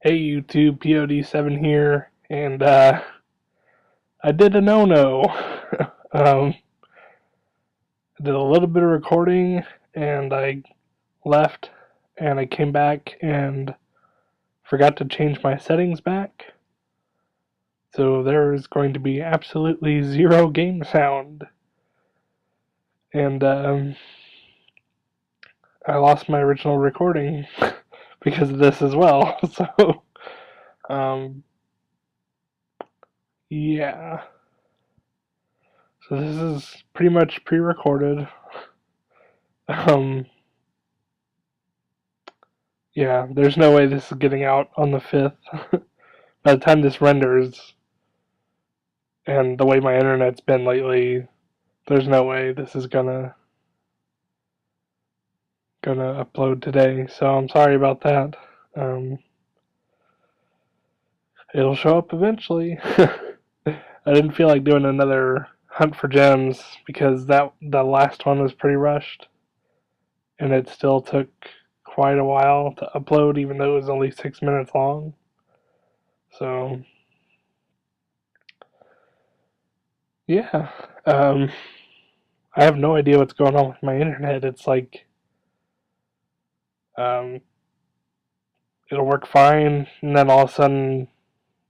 Hey YouTube, POD7 here, and I did a no-no. I did a little bit of recording, and I left, and I came back and forgot to change my settings back. So there is going to be absolutely zero game sound. And I lost my original recording because of this as well. So, um, yeah. So this is pretty much pre-recorded. Um, yeah, there's no way this is getting out on the 5th. By the time this renders, and the way my internet's been lately, there's no way this is gonna upload today. So I'm sorry about that. Um, it'll show up eventually. I didn't feel like doing another hunt for gems because the last one was pretty rushed, and it still took quite a while to upload, even though it was only 6 minutes long. So yeah, I have no idea what's going on with my internet. It's like um, it'll work fine, and then all of a sudden,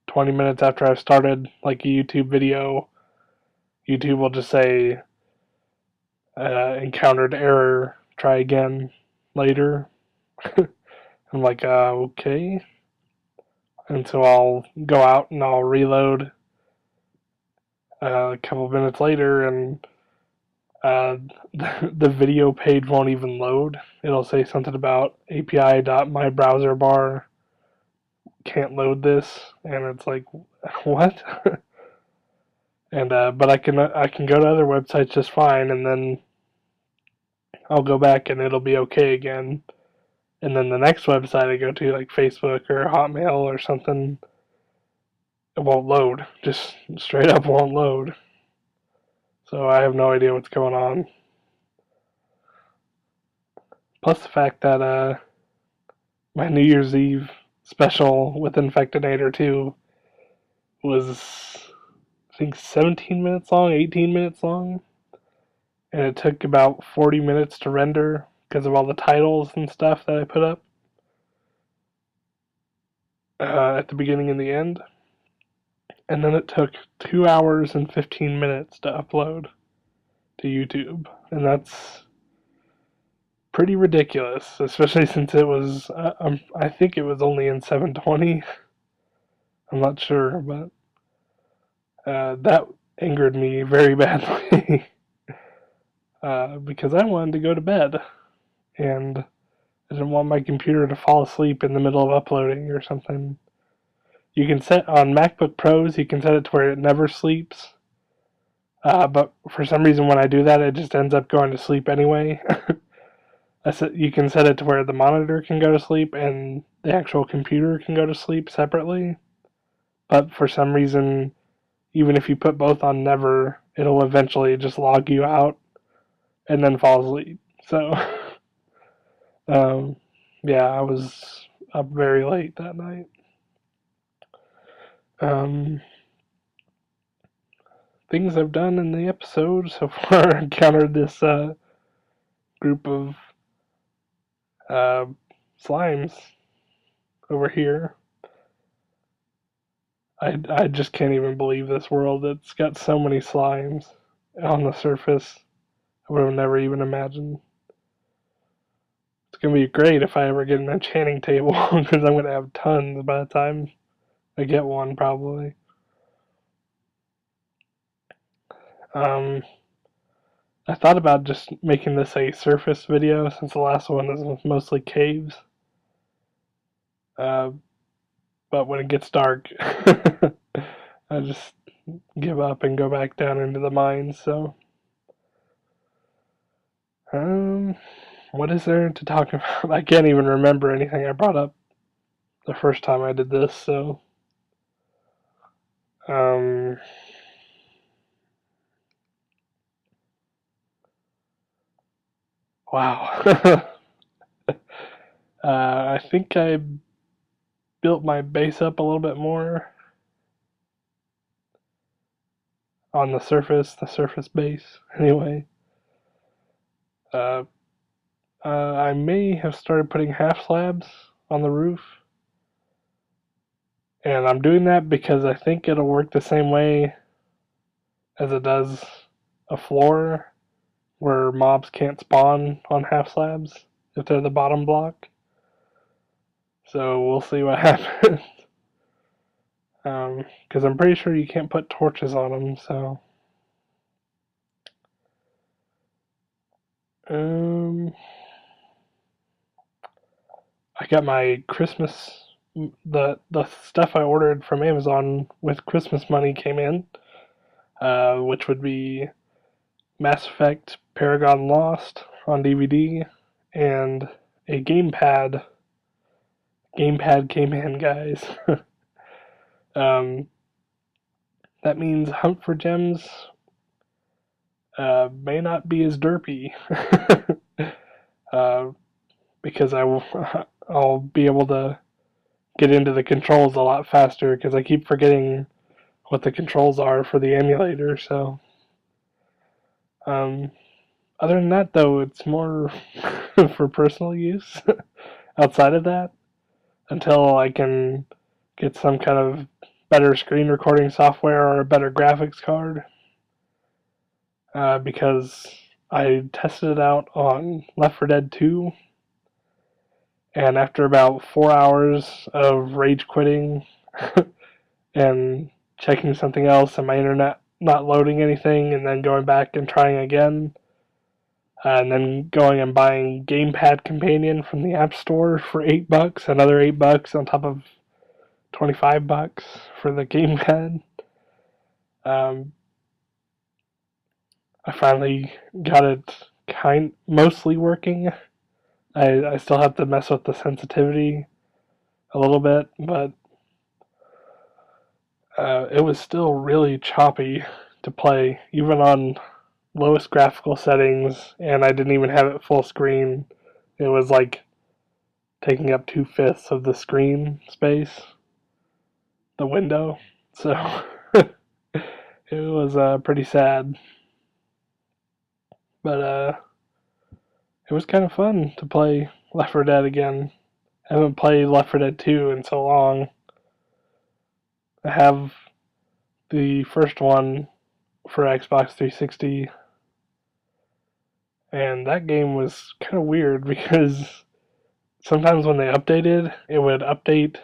20 minutes after I've started like a YouTube video, YouTube will just say encountered error. Try again later. I'm like, okay. And so I'll go out and I'll reload a couple minutes later, and uh, the video page won't even load. It'll say something about API.mybrowserbar can't load this, and it's like, what? And but I can go to other websites just fine, and then I'll go back and it'll be okay again. And then the next website I go to, like Facebook or Hotmail or something, it won't load. Just straight up won't load. So I have no idea what's going on. Plus the fact that my New Year's Eve special with Infectinator 2 was, I think, 17 minutes long, 18 minutes long. And it took about 40 minutes to render because of all the titles and stuff that I put up at the beginning and the end. And then it took 2 hours and 15 minutes to upload to YouTube. And that's pretty ridiculous, especially since it was, I think it was only in 720. I'm not sure, but that angered me very badly because I wanted to go to bed and I didn't want my computer to fall asleep in the middle of uploading or something. You can set on MacBook Pros, you can set it to where it never sleeps. But for some reason, when I do that, it just ends up going to sleep anyway. You can set it to where the monitor can go to sleep and the actual computer can go to sleep separately. But for some reason, even if you put both on never, it'll eventually just log you out and then fall asleep. So, um, yeah, I was up very late that night. Um, things I've done in the episode so far, encountered this group of uh, slimes over here. I just can't even believe this world. It's got so many slimes on the surface. I would have never even imagined. It's gonna be great if I ever get an enchanting table because I'm gonna have tons by the time I get one, probably. Um, I thought about just making this a surface video since the last one is mostly caves. Uh, but when it gets dark, I just give up and go back down into the mines. So, um, what is there to talk about? I can't even remember anything I brought up the first time I did this. So, um, wow. I think I built my base up a little bit more on the surface base. Anyway, I may have started putting half slabs on the roof, and I'm doing that because I think it'll work the same way as it does a floor, where mobs can't spawn on half slabs if they're the bottom block. So we'll see what happens. Because I'm pretty sure you can't put torches on them, so. I got my Christmas, the stuff I ordered from Amazon with Christmas money came in, which would be Mass Effect Paragon Lost on DVD, and a gamepad. Gamepad came in, guys. That means Hunt for Gems may not be as derpy. Because I'll be able to get into the controls a lot faster, because I keep forgetting what the controls are for the emulator. So other than that, though, it's more for personal use outside of that, until I can get some kind of better screen recording software or a better graphics card, because I tested it out on Left 4 Dead 2, and after about 4 hours of rage quitting and checking something else and my internet not loading anything, and then going back and trying again, and then going and buying Gamepad Companion from the App Store for $8, another $8 on top of $25 for the gamepad. I finally got it mostly working. I still have to mess with the sensitivity a little bit, but it was still really choppy to play, even on lowest graphical settings, and I didn't even have it full screen. It was like taking up 2/5 of the screen space, the window, so it was pretty sad. But it was kind of fun to play Left 4 Dead again. I haven't played Left 4 Dead 2 in so long. I have the first one for Xbox 360, and that game was kind of weird because sometimes when they updated, it would update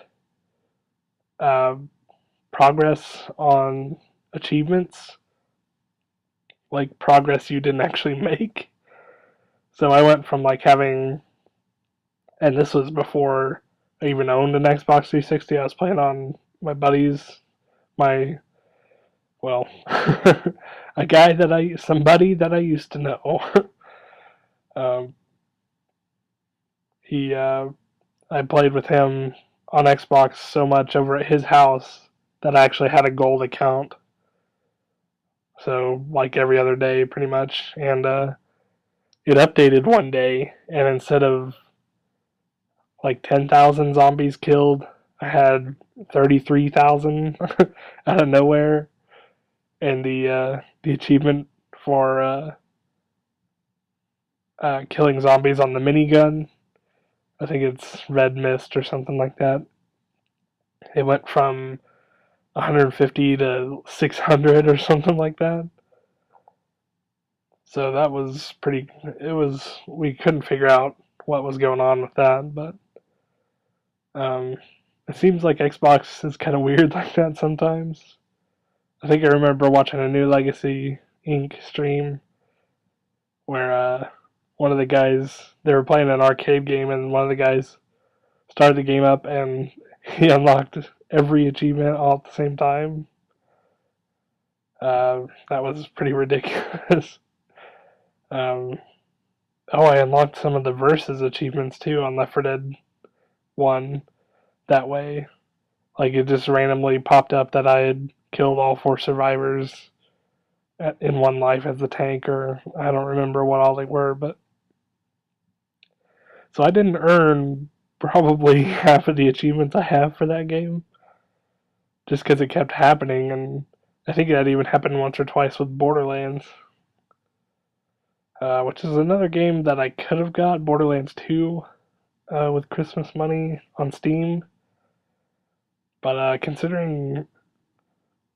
progress on achievements, like progress you didn't actually make. So I went from like having, and this was before I even owned an Xbox 360. I was playing on my buddy's, well, somebody that I used to know. I played with him on Xbox so much over at his house that I actually had a gold account. So, like every other day, pretty much. And it updated one day, and instead of like 10,000 zombies killed, I had 33,000 out of nowhere. And the achievement for killing zombies on the minigun, I think it's Red Mist or something like that, it went from 150 to 600 or something like that. So that was we couldn't figure out what was going on with that, but it seems like Xbox is kind of weird like that sometimes. I think I remember watching a New Legacy Inc. stream where one of the guys, they were playing an arcade game, and one of the guys started the game up and he unlocked every achievement all at the same time. That was pretty ridiculous. I unlocked some of the Versus achievements too on Left 4 Dead 1 that way. Like, it just randomly popped up that I had killed all 4 survivors in one life as the tank, or I don't remember what all they were, but so I didn't earn probably half of the achievements I have for that game, just because it kept happening, and I think that even happened once or twice with Borderlands, which is another game that I could have got, Borderlands 2, with Christmas money on Steam, but considering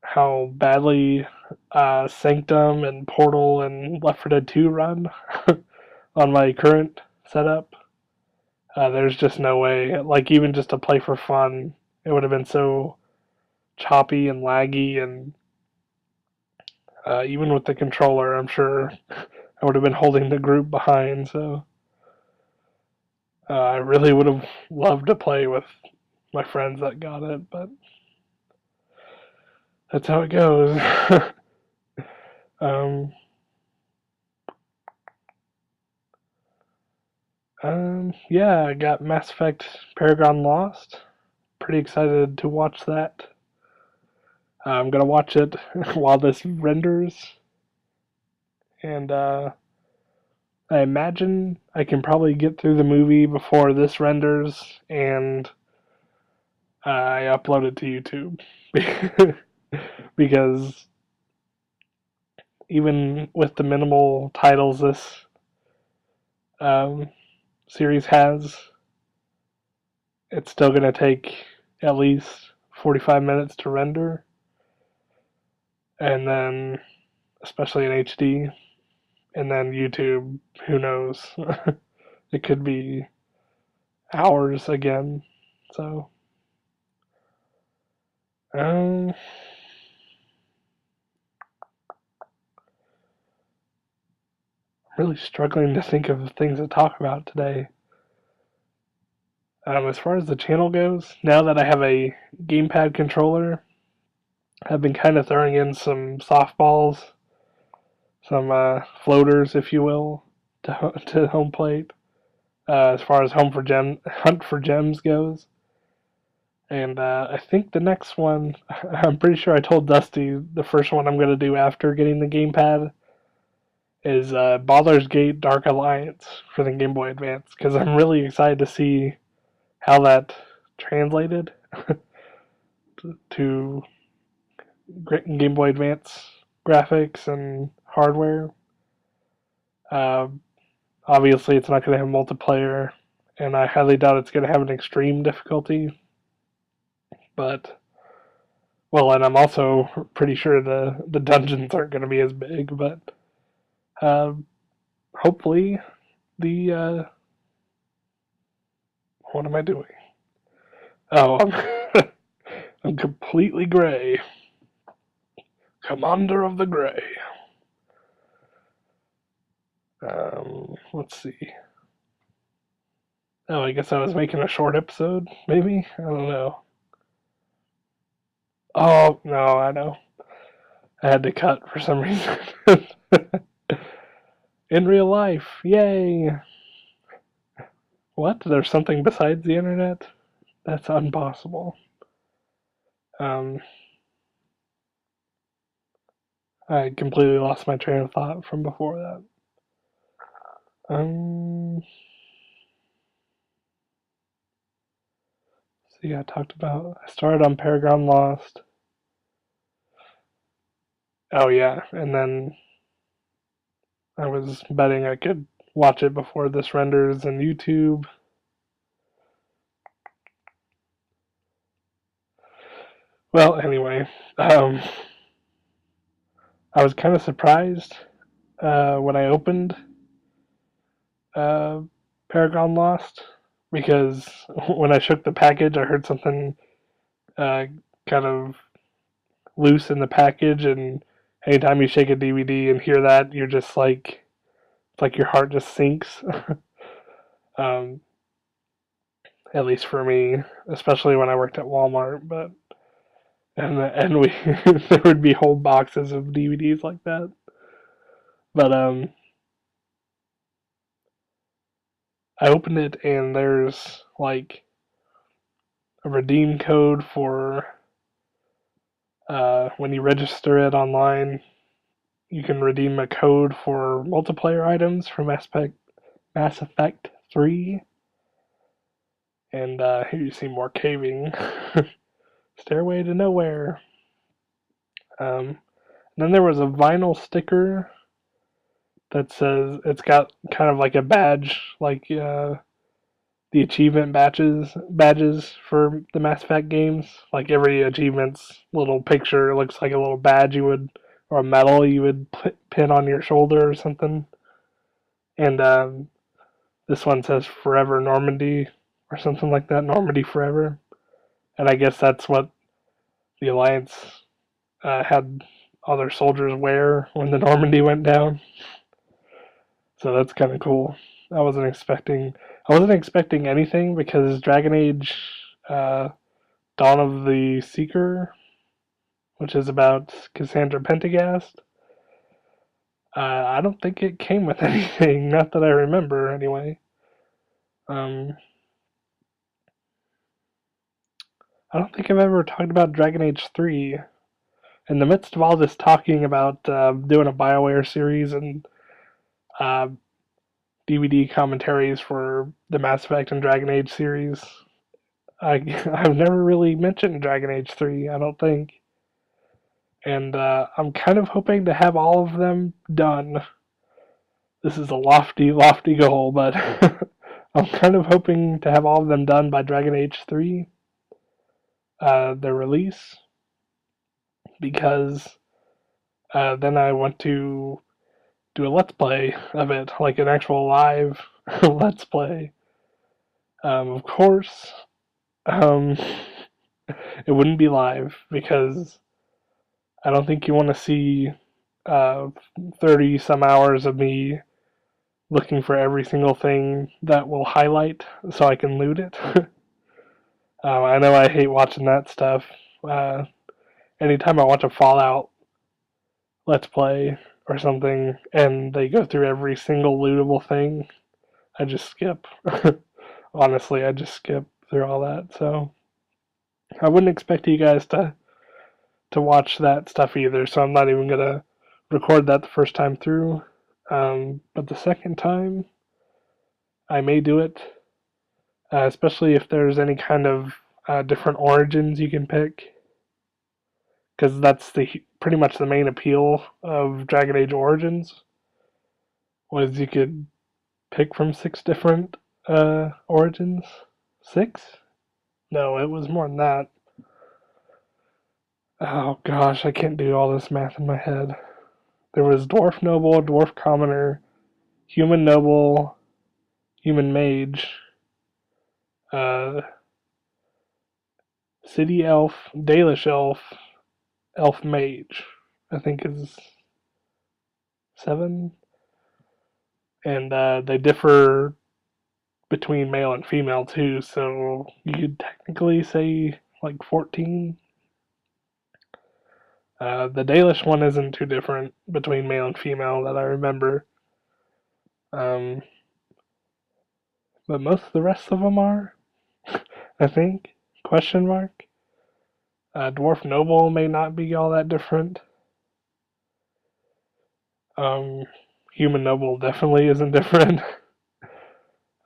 how badly Sanctum and Portal and Left 4 Dead 2 run on my current setup, there's just no way. Like, even just to play for fun, it would have been so choppy and laggy, and even with the controller, I'm sure I would have been holding the group behind. So I really would have loved to play with my friends that got it, but that's how it goes. um, yeah, I got Mass Effect Paragon Lost. Pretty excited to watch that. I'm gonna watch it while this renders, and I imagine I can probably get through the movie before this renders, and I upload it to YouTube. Because even with the minimal titles this um, series has, it's still going to take at least 45 minutes to render, and then, especially in HD, and then YouTube, who knows? It could be hours again. So, um, really struggling to think of things to talk about today. As far as the channel goes, now that I have a gamepad controller, I've been kind of throwing in some softballs, some floaters, if you will, to home plate. As far as Hunt for Gems goes, and I think the next one, I'm pretty sure I told Dusty the first one I'm going to do after getting the gamepad is Baldur's Gate Dark Alliance for the Game Boy Advance, because I'm really excited to see how that translated to Game Boy Advance graphics and hardware. Uh, Obviously, it's not going to have multiplayer, and I highly doubt it's going to have an extreme difficulty. But, well, and I'm also pretty sure the dungeons aren't going to be as big, but uh, hopefully the what am I doing? Oh, I'm completely gray. Commander of the Gray. Let's see. Oh, I guess I was making a short episode, maybe? I don't know. Oh, no, I know. I had to cut for some reason. In real life, yay! What? There's something besides the internet? That's impossible. Um, I completely lost my train of thought from before that. See, I started on Paragon Lost. Oh yeah, and then I was betting I could watch it before this renders in YouTube. Well, anyway, I was kind of surprised when I opened uh, Paragon Lost, because when I shook the package, I heard something uh, kind of loose in the package, and anytime you shake a DVD and hear that, you're just like, it's like your heart just sinks. um, at least for me, especially when I worked at Walmart. But and we there would be whole boxes of DVDs like that. But I opened it and there's like a redeem code for when you register it online. You can redeem a code for multiplayer items from Mass Effect 3, And here you see more caving. Stairway to Nowhere. Then there was a vinyl sticker that says, it's got kind of like a badge, like the achievement badges for the Mass Effect games. Like every achievement's little picture looks like a little badge you would, or a medal you would pin on your shoulder or something. And this one says Forever Normandy or something like that, Normandy Forever. And I guess that's what the Alliance had all their soldiers wear when the Normandy went down. So that's kind of cool. I wasn't expecting anything because Dragon Age Dawn of the Seeker, which is about Cassandra Pentagast, I don't think it came with anything. Not that I remember, anyway. I don't think I've ever talked about Dragon Age 3. In the midst of all this talking about doing a BioWare series and uh, DVD commentaries for the Mass Effect and Dragon Age series, I've never really mentioned Dragon Age 3, I don't think. And I'm kind of hoping to have all of them done. This is a lofty, lofty goal, but I'm kind of hoping to have all of them done by Dragon Age 3, their release, because then I want to do a Let's Play of it, like an actual live Let's Play. Of course, it wouldn't be live because I don't think you want to see 30 some hours of me looking for every single thing that will highlight so I can loot it. I know I hate watching that stuff. Anytime I watch a Fallout Let's Play or something and they go through every single lootable thing, I just skip. Honestly, I just skip through all that. So I wouldn't expect you guys to watch that stuff either, so I'm not even going to record that the first time through. But the second time, I may do it, especially if there's any kind of different origins you can pick, because that's pretty much the main appeal of Dragon Age Origins, was you could pick from 6 different origins. 6? No, it was more than that. Oh gosh, I can't do all this math in my head. There was Dwarf Noble, Dwarf Commoner, Human Noble, Human Mage, City Elf, Dalish Elf, Elf Mage, I think is 7. And they differ between male and female too, so you could technically say like 14. The Dalish one isn't too different between male and female that I remember. But most of the rest of them are, I think. Question mark. Dwarf Noble may not be all that different. Human Noble definitely isn't different.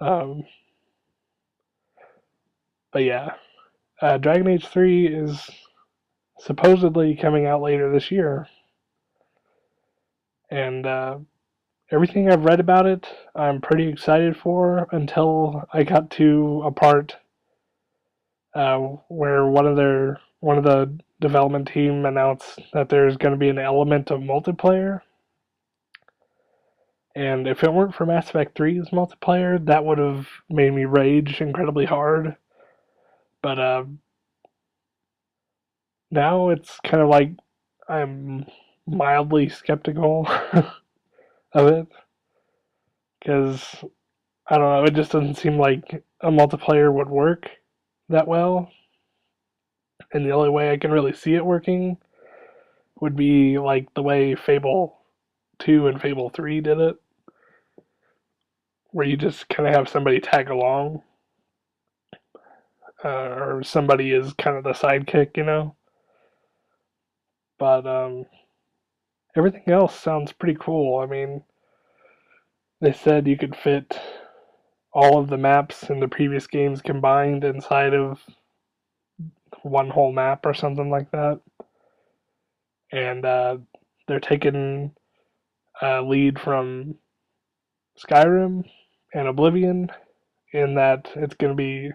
But yeah, Dragon Age 3 is supposedly coming out later this year. And everything I've read about it, I'm pretty excited for until I got to a part where one of the development team announced that there's going to be an element of multiplayer. And if it weren't for Mass Effect 3's multiplayer, that would have made me rage incredibly hard. But now it's kind of like I'm mildly skeptical of it. Because, I don't know, it just doesn't seem like a multiplayer would work that well. And the only way I can really see it working would be like the way Fable 2 and Fable 3 did it, where you just kind of have somebody tag along, or somebody is kind of the sidekick, you know. But everything else sounds pretty cool. I mean, they said you could fit all of the maps in the previous games combined inside of one whole map or something like that. And they're taking a lead from Skyrim and Oblivion in that it's going to be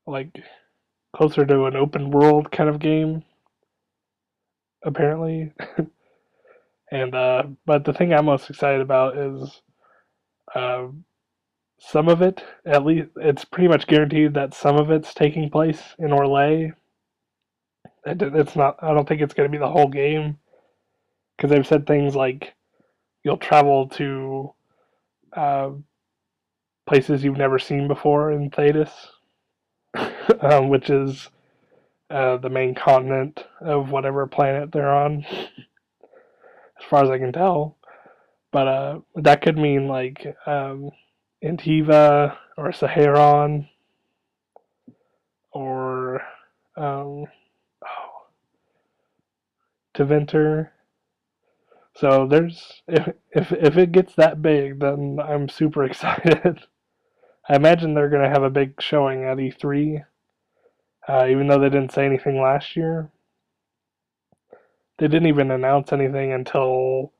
like closer to an open world kind of game, apparently. And but the thing I'm most excited about is uh, some of it, at least, it's pretty much guaranteed that some of it's taking place in Orlais. It's not. I don't think it's going to be the whole game because they've said things like you'll travel to uh, places you've never seen before in Thetis, which is the main continent of whatever planet they're on, as far as I can tell. But that could mean like Antiva or Saharon or Teventer. So there's if it gets that big, then I'm super excited. I imagine they're gonna have a big showing at E3, even though they didn't say anything last year. They didn't even announce anything until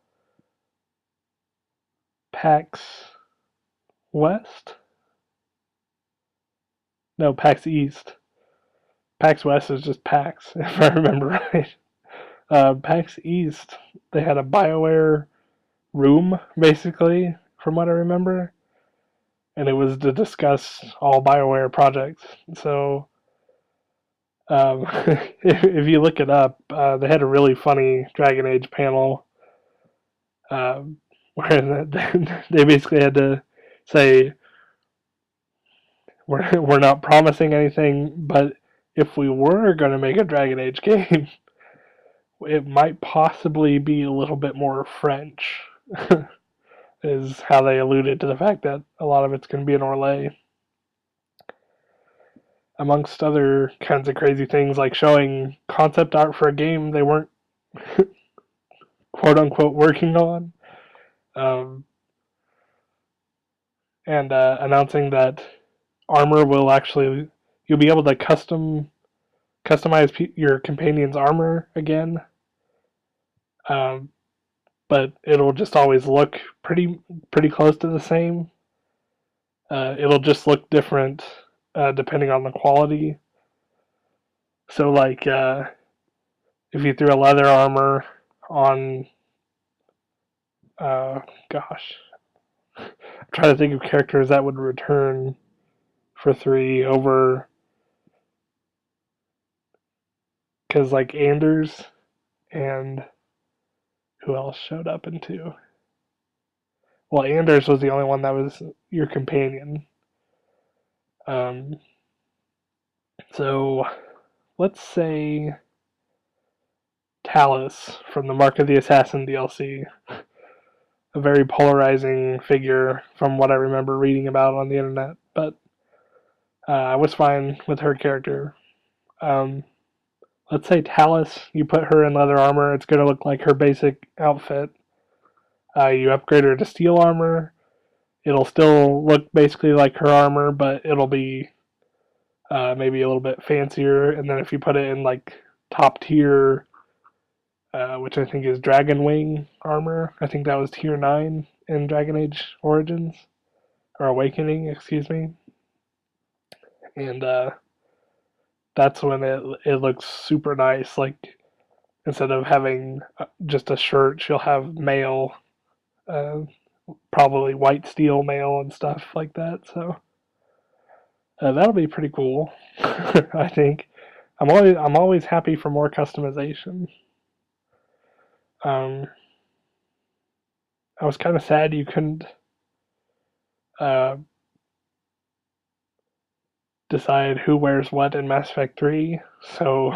PAX West. No, PAX East. PAX West is just PAX, if I remember right. PAX East, they had a BioWare room, basically, from what I remember, and it was to discuss all BioWare projects. So, if you look it up, they had a really funny Dragon Age panel where they basically had to say, we're not promising anything, but if we were going to make a Dragon Age game, it might possibly be a little bit more French, is how they alluded to the fact that a lot of it's going to be in Orlais. Amongst other kinds of crazy things, like showing concept art for a game they weren't quote unquote working on, and announcing that armor will actually, you'll be able to customize your companion's armor again, but it'll just always look pretty close to the same. It'll just look different depending on the quality. So, like, if you threw a leather armor on, gosh, I'm trying to think of characters that would return for 3 over, because like Anders and who else showed up in 2? Well, Anders was the only one that was your companion. So let's say Talus from the Mark of the Assassin DLC, a very polarizing figure from what I remember reading about on the internet, but I was fine with her character. Let's say Talus, you put her in leather armor, it's going to look like her basic outfit. You upgrade her to steel armor, it'll still look basically like her armor, but it'll be maybe a little bit fancier. And then if you put it in like top tier, which I think is Dragon Wing armor, I think that was tier 9 in Dragon Age Origins, or Awakening, excuse me. And that's when it looks super nice. Like, instead of having just a shirt, she'll have mail, probably white steel mail and stuff like that. So that'll be pretty cool. I think I'm always happy for more customization. I was kind of sad you couldn't decide who wears what in Mass Effect 3, so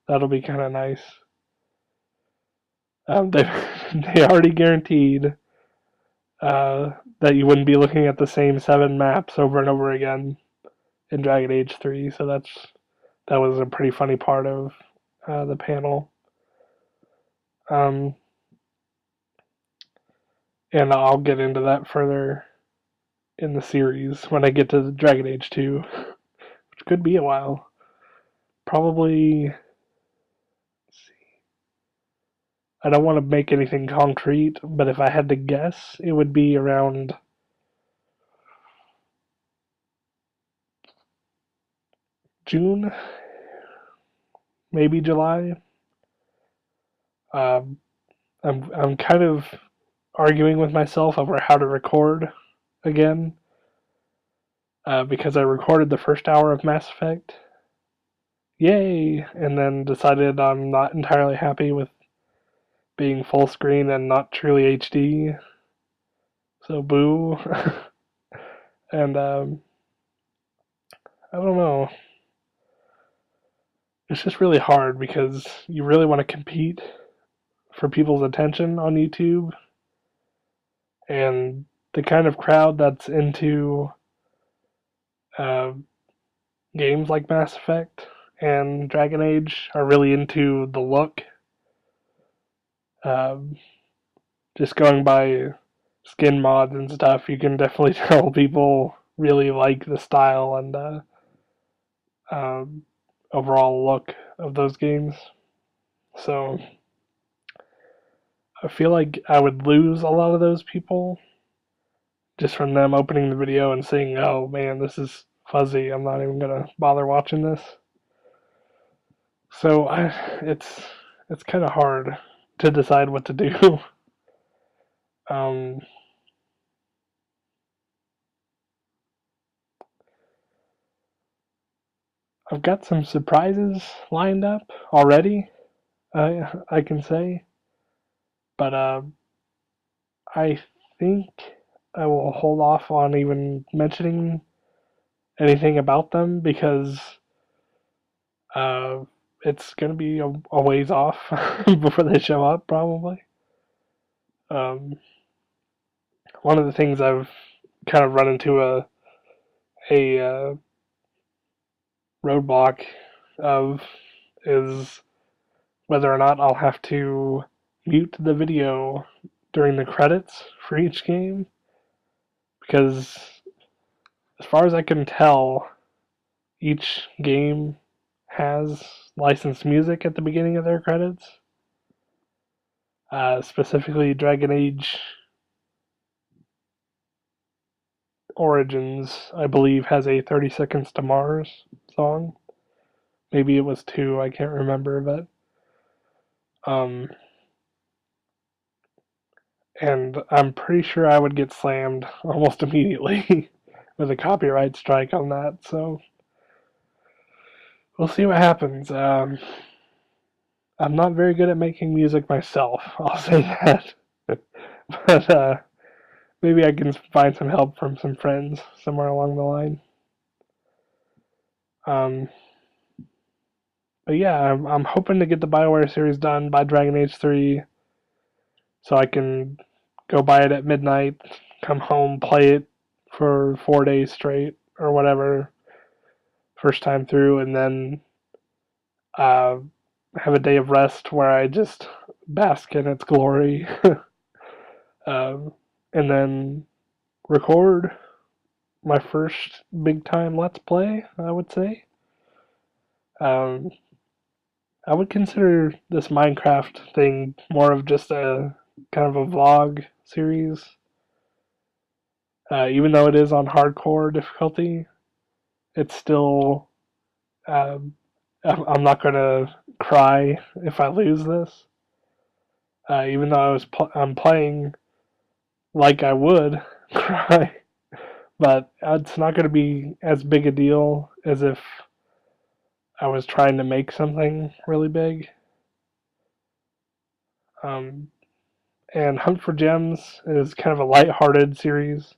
that'll be kind of nice. They already guaranteed that you wouldn't be looking at the same 7 maps over and over again in Dragon Age 3, so that was a pretty funny part of the panel. And I'll get into that further in the series when I get to Dragon Age 2, which could be a while. Probably, let's see, I don't want to make anything concrete, but if I had to guess, it would be around June, maybe July. Um, I'm kind of arguing with myself over how to record again, because I recorded the first hour of Mass Effect. Yay! And then decided I'm not entirely happy with being full screen and not truly HD. So boo. And I don't know. It's just really hard because you really want to compete for people's attention on YouTube, and the kind of crowd that's into uh, games like Mass Effect and Dragon Age are really into the look. Um, just going by skin mods and stuff, you can definitely tell people really like the style and um, overall look of those games. So I feel like I would lose a lot of those people just from them opening the video and saying, "Oh man, this is fuzzy. I'm not even gonna bother watching this." So it's kind of hard to decide what to do. um, I've got some surprises lined up already. I can say, but I think I will hold off on even mentioning anything about them because uh, it's going to be a ways off before they show up, probably. Um, one of the things I've kind of run into a roadblock of is whether or not I'll have to mute the video during the credits for each game, because as far as I can tell, each game has licensed music at the beginning of their credits. Specifically, Dragon Age Origins, I believe, has a 30 Seconds to Mars song. Maybe it was 2, I can't remember, but and I'm pretty sure I would get slammed almost immediately with a copyright strike on that, so we'll see what happens. I'm not very good at making music myself, I'll say that. But maybe I can find some help from some friends somewhere along the line. Um, but yeah, I'm hoping to get the BioWare series done by Dragon Age 3 so I can go buy it at midnight, come home, play it for 4 days straight or whatever, first time through, and then uh, have a day of rest where I just bask in its glory. um, and then record my first big time Let's Play, I would say. Um, I would consider this Minecraft thing more of just a kind of a vlog series. Even though it is on hardcore difficulty, it's still. I'm not gonna cry if I lose this. Even though I'm playing like I would cry, but it's not gonna be as big a deal as if I was trying to make something really big. Um, and Hunt for Gems is kind of a light-hearted series,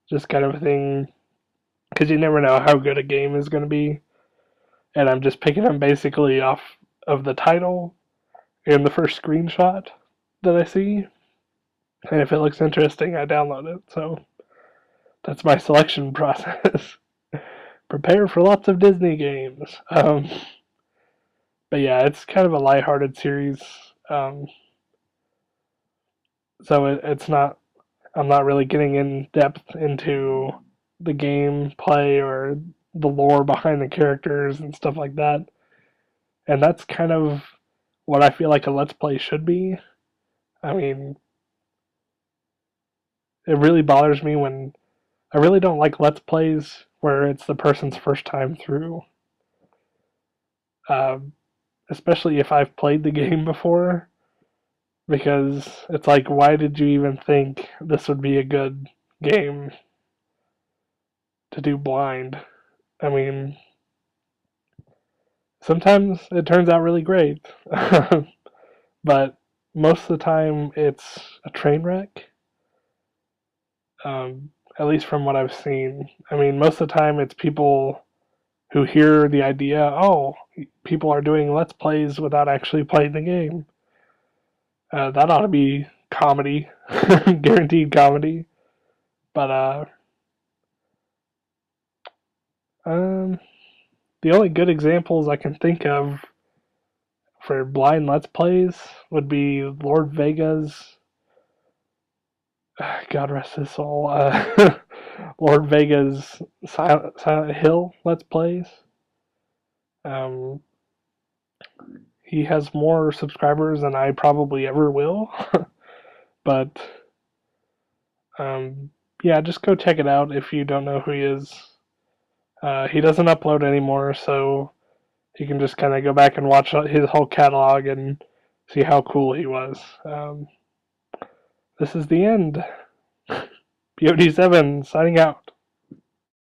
just kind of a thing, because you never know how good a game is going to be. And I'm just picking them basically off of the title and the first screenshot that I see. And if it looks interesting, I download it. So that's my selection process. Prepare for lots of Disney games. But yeah, it's kind of a lighthearted series. So it's not. I'm not really getting in depth into the gameplay or the lore behind the characters and stuff like that. And that's kind of what I feel like a Let's Play should be. I mean, it really bothers me when I really don't like Let's Plays where it's the person's first time through. Um, Especially if I've played the game before, because it's like, why did you even think this would be a good game to do blind? I mean, sometimes it turns out really great, but most of the time it's a train wreck. At least from what I've seen. I mean, most of the time it's people who hear the idea, oh, people are doing Let's Plays without actually playing the game. That ought to be comedy, guaranteed comedy. But um, the only good examples I can think of for blind Let's Plays would be Lord Vega's, God rest his soul, Lord Vega's Silent Hill Let's Plays. Um, he has more subscribers than I probably ever will, but yeah, just go check it out if you don't know who he is. He doesn't upload anymore, so you can just kind of go back and watch his whole catalog and see how cool he was. This is the end. POD7 signing out.